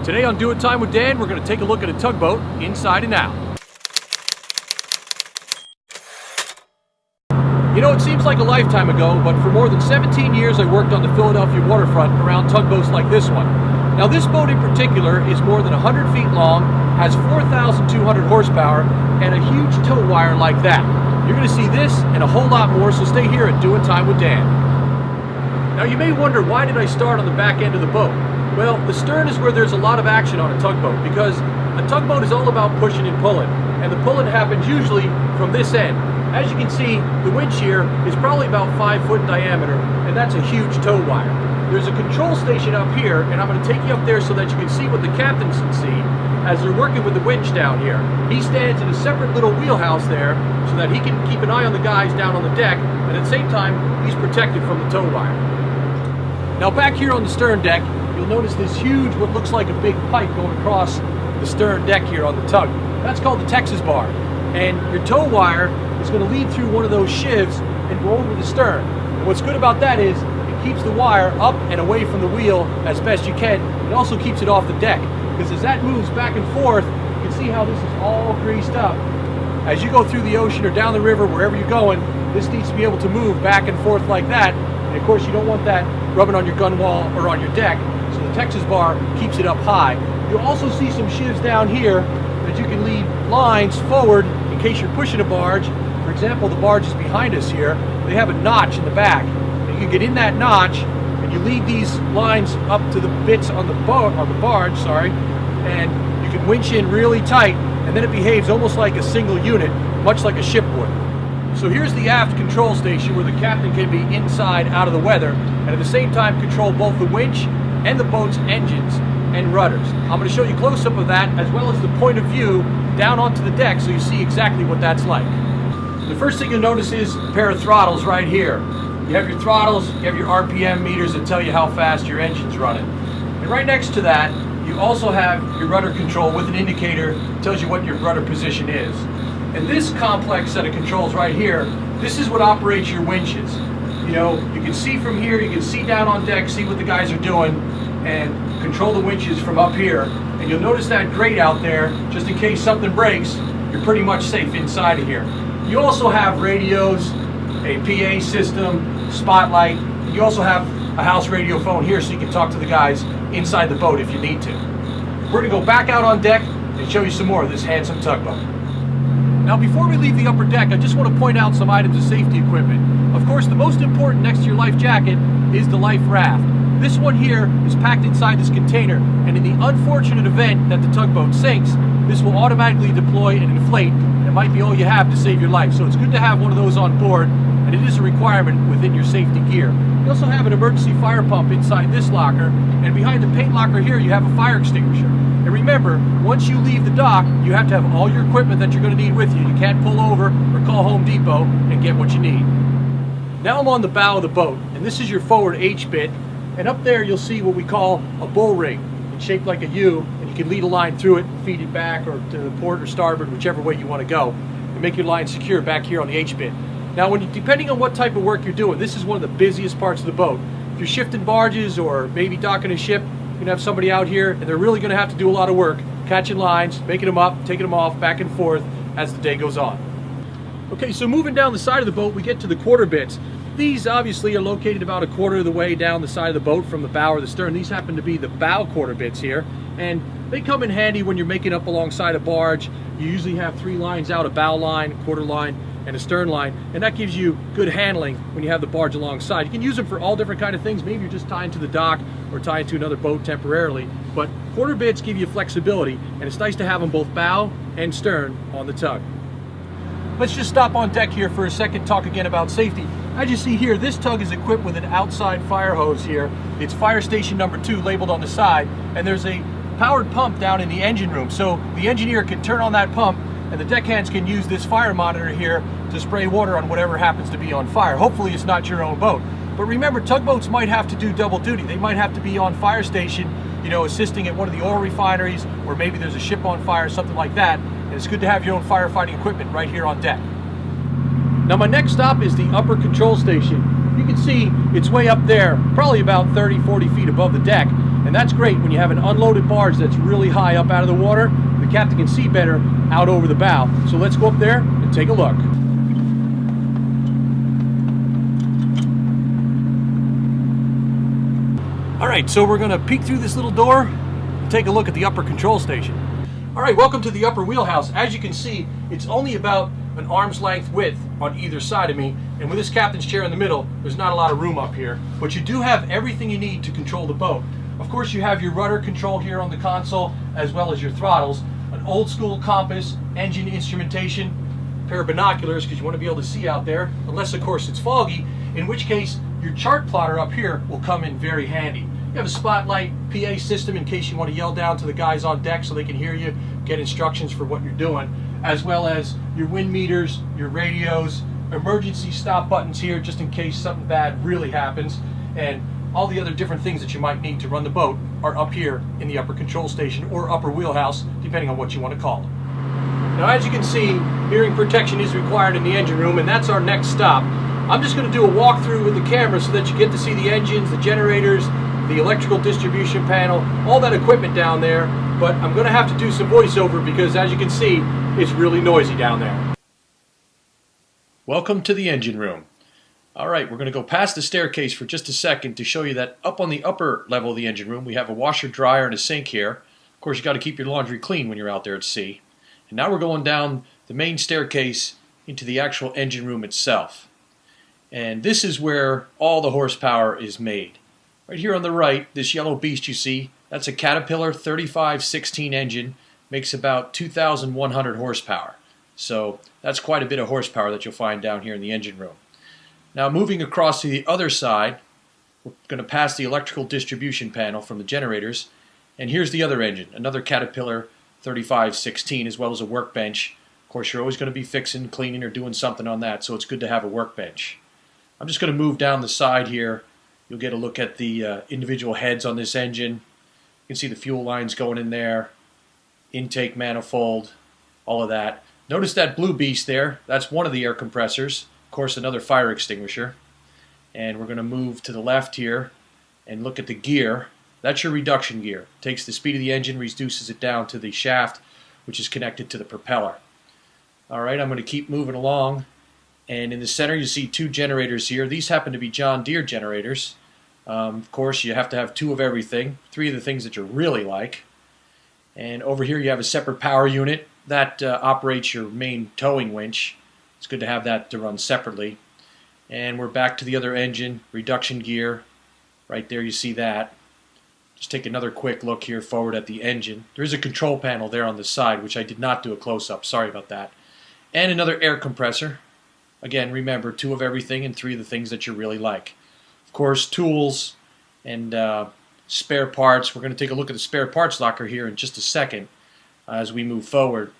Today on Doing Time with Dan, we're going to take a look at a tugboat inside and out. You know, it seems like a lifetime ago, but for more than 17 years I worked on the Philadelphia waterfront around tugboats like this one. Now this boat in particular is more than 100 feet long, has 4,200 horsepower, and a huge tow wire like that. You're going to see this and a whole lot more, so stay here at Doing Time with Dan. Now you may wonder, why did I start on the back end of the boat? Well, the stern is where there's a lot of action on a tugboat, because a tugboat is all about pushing and pulling, and the pulling happens usually from this end. As you can see, the winch here is probably about 5 foot in diameter, and that's a huge tow wire. There's a control station up here, and I'm going to take you up there so that you can see what the captains can see as they're working with the winch down here. He stands in a separate little wheelhouse there so that he can keep an eye on the guys down on the deck, and at the same time, he's protected from the tow wire. Now back here on the stern deck, you'll notice this huge, what looks like a big pipe going across the stern deck here on the tug. That's called the Texas bar. And your tow wire is going to lead through one of those shivs and go over the stern. And what's good about that is it keeps the wire up and away from the wheel as best you can. It also keeps it off the deck, because as that moves back and forth, you can see how this is all greased up. As you go through the ocean or down the river, wherever you're going, this needs to be able to move back and forth like that. And of course you don't want that rubbing on your gun wall or on your deck, so the Texas bar keeps it up high. You'll also see some shivs down here that you can lead lines forward in case you're pushing a barge. For example, the barge is behind us here. They have a notch in the back. And you can get in that notch and you lead these lines up to the bits on the barge, and you can winch in really tight, and then it behaves almost like a single unit, much like a ship would. So here's the aft control station where the captain can be inside out of the weather and at the same time control both the winch and the boat's engines and rudders. I'm going to show you a close-up of that as well as the point of view down onto the deck so you see exactly what that's like. The first thing you'll notice is a pair of throttles right here. You have your throttles, you have your RPM meters that tell you how fast your engine's running. And right next to that, you also have your rudder control with an indicator that tells you what your rudder position is. And this complex set of controls right here, this is what operates your winches. You know, you can see from here, you can see down on deck, see what the guys are doing, and control the winches from up here. And you'll notice that grate out there, just in case something breaks, you're pretty much safe inside of here. You also have radios, a PA system, spotlight. You also have a house radio phone here so you can talk to the guys inside the boat if you need to. We're going to go back out on deck and show you some more of this handsome tugboat. Now before we leave the upper deck, I just want to point out some items of safety equipment. Of course, the most important next to your life jacket is the life raft. This one here is packed inside this container, and in the unfortunate event that the tugboat sinks, this will automatically deploy and inflate. It might be all you have to save your life, so it's good to have one of those on board, and it is a requirement within your safety gear. You also have an emergency fire pump inside this locker, and behind the paint locker here you have a fire extinguisher. And remember, once you leave the dock, you have to have all your equipment that you're going to need with you. You can't pull over or call Home Depot and get what you need. Now I'm on the bow of the boat, and this is your forward H-bit, and up there you'll see what we call a bull ring. It's shaped like a U, and you can lead a line through it and feed it back or to the port or starboard, whichever way you want to go, and make your line secure back here on the H-bit. Now, depending on what type of work you're doing, this is one of the busiest parts of the boat. If you're shifting barges or maybe docking a ship, you're going to have somebody out here, and they're really going to have to do a lot of work, catching lines, making them up, taking them off, back and forth as the day goes on. Okay, so moving down the side of the boat, we get to the quarter bits. These obviously are located about a quarter of the way down the side of the boat from the bow or the stern. These happen to be the bow quarter bits here, and they come in handy when you're making up alongside a barge. You usually have 3 lines out, a bow line, a quarter line, and a stern line, and that gives you good handling when you have the barge alongside. You can use them for all different kind of things. Maybe you're just tying to the dock or tying to another boat temporarily, but quarter bits give you flexibility, and it's nice to have them both bow and stern on the tug. Let's just stop on deck here for a second, talk again about safety. As you see here, this tug is equipped with an outside fire hose here. It's fire station number 2 labeled on the side, and there's a powered pump down in the engine room, so the engineer can turn on that pump and the deckhands can use this fire monitor here to spray water on whatever happens to be on fire. Hopefully it's not your own boat. But remember, tugboats might have to do double duty. They might have to be on fire station, you know, assisting at one of the oil refineries, or maybe there's a ship on fire, something like that. And it's good to have your own firefighting equipment right here on deck. Now my next stop is the upper control station. You can see it's way up there, probably about 30-40 feet above the deck. And And that's great when you have an unloaded barge that's really high up out of the water. The captain can see better out over the bow. So let's go up there and take a look. All right, so we're gonna peek through this little door and take a look at the upper control station. All right, welcome to the upper wheelhouse. As you can see, it's only about an arm's length width on either side of me, and with this captain's chair in the middle, there's not a lot of room up here, but you do have everything you need to control the boat. Of course, you have your rudder control here on the console, as well as your throttles, an old school compass, engine instrumentation, a pair of binoculars because you want to be able to see out there, unless of course it's foggy, in which case your chart plotter up here will come in very handy. You have a spotlight PA system in case you want to yell down to the guys on deck so they can hear you, get instructions for what you're doing, as well as your wind meters, your radios, emergency stop buttons here just in case something bad really happens, and all the other different things that you might need to run the boat are up here in the upper control station or upper wheelhouse, depending on what you want to call it. Now, as you can see, hearing protection is required in the engine room, and that's our next stop. I'm just going to do a walkthrough with the camera so that you get to see the engines, the generators, the electrical distribution panel, all that equipment down there, but I'm going to have to do some voiceover because, as you can see, it's really noisy down there. Welcome to the engine room. All right, we're going to go past the staircase for just a second to show you that up on the upper level of the engine room, we have a washer, dryer, and a sink here. Of course, you got to keep your laundry clean when you're out there at sea. And now we're going down the main staircase into the actual engine room itself. And this is where all the horsepower is made. Right here on the right, this yellow beast you see, that's a Caterpillar 3516 engine, makes about 2,100 horsepower. So that's quite a bit of horsepower that you'll find down here in the engine room. Now moving across to the other side, we're going to pass the electrical distribution panel from the generators, and here's the other engine, another Caterpillar 3516, as well as a workbench. Of course, you're always going to be fixing, cleaning, or doing something on that, so it's good to have a workbench. I'm just going to move down the side here. You'll get a look at the individual heads on this engine. You can see the fuel lines going in there, intake manifold, all of that. Notice that blue beast there. That's one of the air compressors. Of course, another fire extinguisher. And we're going to move to the left here and look at the gear. That's your reduction gear. Takes the speed of the engine, reduces it down to the shaft, which is connected to the propeller. All right, I'm going to keep moving along. And in the center, you see two generators here. These happen to be John Deere generators. Of course, you have to have two of everything, three of the things that you really like. And over here, you have a separate power unit that operates your main towing winch. It's good to have that to run separately. And we're back to the other engine, reduction gear. Right there, you see that. Just take another quick look here forward at the engine. There is a control panel there on the side, which I did not do a close-up. Sorry about that. And another air compressor. Again, remember, two of everything and three of the things that you really like. Of course, tools and spare parts. We're going to take a look at the spare parts locker here in just a second as we move forward.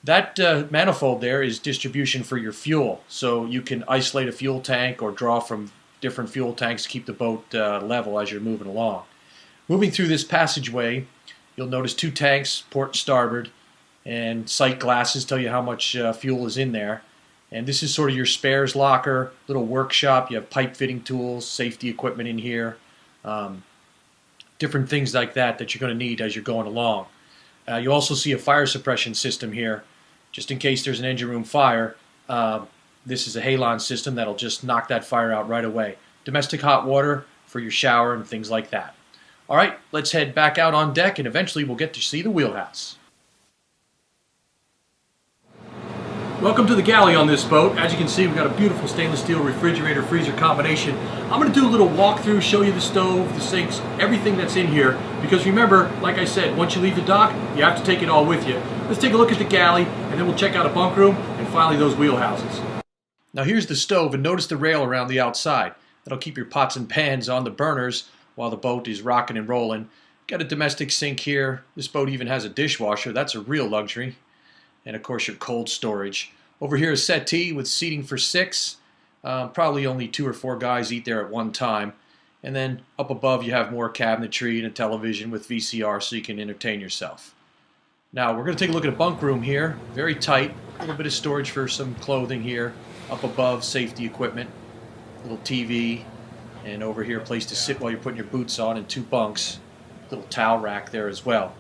That manifold there is distribution for your fuel, so you can isolate a fuel tank or draw from different fuel tanks to keep the boat level as you're moving along. Moving through this passageway, you'll notice two tanks, port and starboard, and sight glasses tell you how much fuel is in there. And this is sort of your spares locker, little workshop. You have pipe fitting tools, safety equipment in here, different things like that that you're going to need as you're going along. You also see a fire suppression system here, just in case there's an engine room fire. This is a halon system that'll just knock that fire out right away. Domestic hot water for your shower and things like that. All right, let's head back out on deck, and eventually we'll get to see the wheelhouse. Welcome to the galley on this boat. As you can see, we've got a beautiful stainless steel refrigerator freezer combination. I'm going to do a little walkthrough, show you the stove, the sinks, everything that's in here, because remember, like I said, once you leave the dock, you have to take it all with you. Let's take a look at the galley, and then we'll check out a bunk room, and finally those wheelhouses. Now here's the stove, and notice the rail around the outside. That'll keep your pots and pans on the burners while the boat is rocking and rolling. Got a domestic sink here. This boat even has a dishwasher. That's a real luxury. And of course your cold storage. Over here is settee with seating for 6. Probably only 2 or 4 guys eat there at one time. And then up above you have more cabinetry and a television with VCR so you can entertain yourself. Now we're going to take a look at a bunk room here. Very tight. A little bit of storage for some clothing here. Up above, safety equipment. Little TV. And over here, a place to sit while you're putting your boots on, and 2 bunks. little towel rack there as well.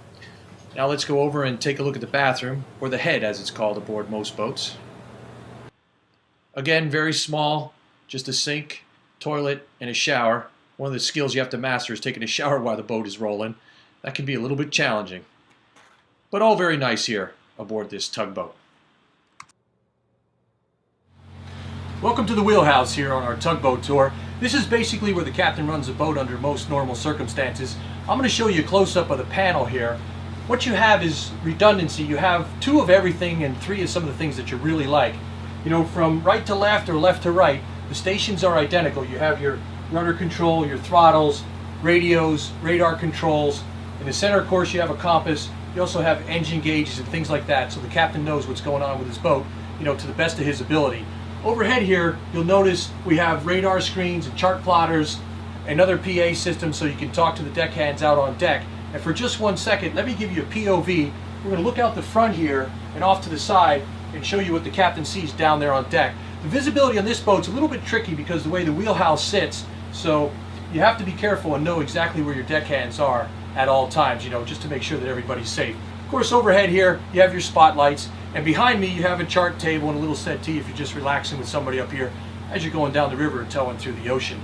Now let's go over and take a look at the bathroom, or the head as it's called aboard most boats. Again, very small, just a sink, toilet, and a shower. One of the skills you have to master is taking a shower while the boat is rolling. That can be a little bit challenging. But all very nice here aboard this tugboat. Welcome to the wheelhouse here on our tugboat tour. This is basically where the captain runs the boat under most normal circumstances. I'm going to show you a close-up of the panel here. What you have is redundancy. You have 2 of everything and 3 of some of the things that you really like. You know, from right to left or left to right, the stations are identical. You have your rudder control, your throttles, radios, radar controls. In the center, of course, you have a compass. You also have engine gauges and things like that, so the captain knows what's going on with his boat, you know, to the best of his ability. Overhead here, you'll notice we have radar screens and chart plotters, another PA system so you can talk to the deckhands out on deck. And for just 1 second, let me give you a POV. We're going to look out the front here and off to the side and show you what the captain sees down there on deck. The visibility on this boat's a little bit tricky because the way the wheelhouse sits, so you have to be careful and know exactly where your deckhands are at all times, you know, just to make sure that everybody's safe. Of course, overhead here, you have your spotlights, and behind me you have a chart table and a little settee if you're just relaxing with somebody up here as you're going down the river and towing through the ocean.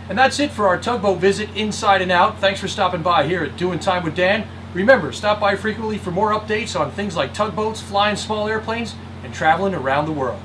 And that's it for our tugboat visit inside and out. Thanks for stopping by here at Doing Time with Dan. Remember, stop by frequently for more updates on things like tugboats, flying small airplanes, and traveling around the world.